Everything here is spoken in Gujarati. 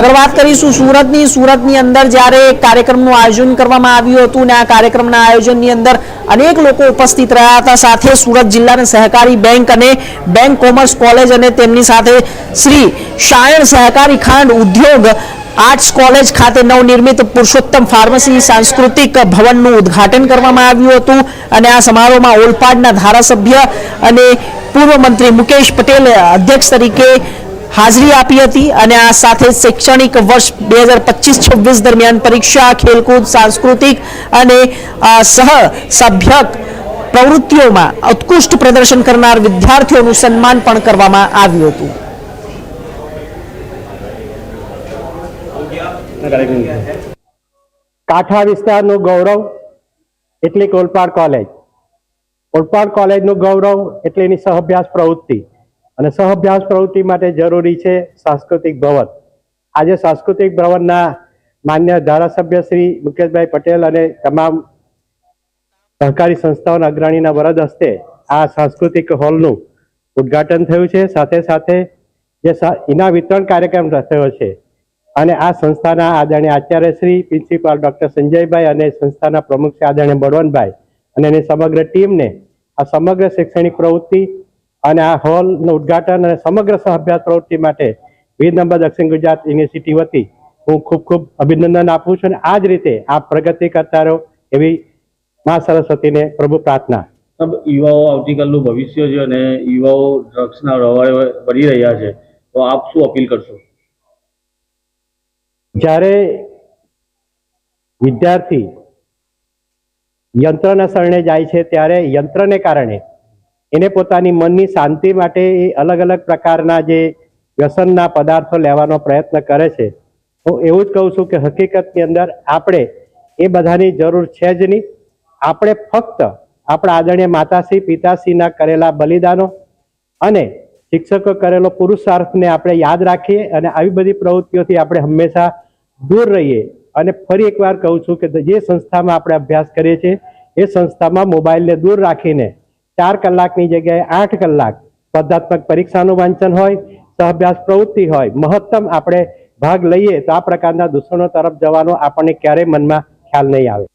अगर बात करीशुं सूरतनी अंदर ज्यारे कार्यक्रमનું આયોજન કરવામાં આવ્યું હતું ને આ કાર્યક્રમના આયોજનની અંદર અનેક લોકો ઉપસ્થિત રહ્યા હતા। સાથે સુરત જિલ્લાના સહકારી બેંક અને બેંક કોમર્સ કોલેજ અને તેમની સાથે શ્રી શાયણ સહકારી ખાંડ ઉદ્યોગ આર્ટ્સ કોલેજ ખાતે નવનિર્મિત પુરુષોત્તમ ફાર્મસી સાંસ્કૃતિક ભવનનું ઉદ્ઘાટન કરવામાં આવ્યું હતું અને આ સમારોહમાં ઓલપાડના ધારાસભ્ય અને પૂર્વ મંત્રી મુકેશ પટેલે અધ્યક્ષ તરીકે हाजरी आपी हती અને આ સાથે शैक्षणिक वर्ष 2025-26 दरमियान परीक्षा खेलकूद सांस्कृतिक અને સહ સભ્યક પ્રવૃત્તિઓમાં ઉત્કૃષ્ટ પ્રદર્શન કરનાર વિદ્યાર્થીઓનું સન્માન પણ કરવામાં આવ્યું હતું। કાંઠા વિસ્તારનું ગૌરવ એટલે ઓલપાડ કોલેજનું ગૌરવ એટલે એની સહઅભ્યાસ પ્રવૃત્તિ અને સહઅભ્યાસ પ્રવૃત્તિ માટે જરૂરી છે સાંસ્કૃતિક ભવન। આજે સાંસ્કૃતિક ભવનના માન્ય ધારાસભ્ય શ્રી મુકેશભાઈ પટેલ અને તમામ સહકારી સંસ્થાઓના અગ્રણીના વરદ હસ્તે આ સાંસ્કૃતિક હોલનું ઉદ્ઘાટન થયું છે। સાથે સાથે જે ઇનામ વિતરણ કાર્યક્રમ થયો છે અને આ સંસ્થાના આદરણીય આચાર્ય શ્રી પ્રિન્સિપાલ ડોક્ટર સંજયભાઈ અને સંસ્થાના પ્રમુખ શ્રી આદરણીય બળવંતભાઈ અને એની સમગ્ર ટીમને આ સમગ્ર શૈક્ષણિક પ્રવૃત્તિ અને આ હોલનું ઉદ્ઘાટન અને સમગ્ર સહઅભ્યાસ પ્રવૃત્તિ માટે 20 નંબર દક્ષિણ ગુજરાત યુનિવર્સિટી વતી હું ખૂબ ખૂબ અભિનંદન આપું છું અને આ જ રીતે આ પ્રગતિ કરતા રહો એવી મા સરસ્વતીને પ્રભુ પ્રાર્થના। યુવાઓ આવતીકાલનું ભવિષ્ય છે અને યુવાઓ ડ્રગ્સના રવાડે પડી રહ્યા છે, તો આપ શું અપીલ કરશો? જ્યારે વિદ્યાર્થી યંત્રના શરણે જાય છે ત્યારે યંત્રને કારણે એને પોતાની મનની શાંતિ માટે અલગ અલગ પ્રકારના જે વ્યસનના પદાર્થો લેવાનો પ્રયત્ન કરે છે। હું એવું જ કહું છું કે હકીકતની અંદર આપણે એ બધાની જરૂર છે જ નહીં। આપણે ફક્ત આપણા આદરણીય માતાશ્રી પિતાશ્રીના કરેલા બલિદાનો અને શિક્ષકો કરેલો પુરુષાર્થને આપણે યાદ રાખીએ અને આવી બધી પ્રવૃત્તિઓથી આપણે હંમેશા દૂર રહીએ। અને ફરી એકવાર કહું છું કે જે સંસ્થામાં આપણે અભ્યાસ કરીએ છીએ એ સંસ્થામાં મોબાઈલને દૂર રાખીને 4 કલાકની જગ્યાએ 8 કલાક સ્પર્ધાત્મક પરીક્ષાનું વાંચન હોય, સહઅભ્યાસ પ્રવૃત્તિ હોય, મહત્તમ આપણે ભાગ લઈએ તો આ પ્રકારના દૂષણો તરફ જવાનો આપણને ક્યારેય મનમાં ખ્યાલ નહીં આવે।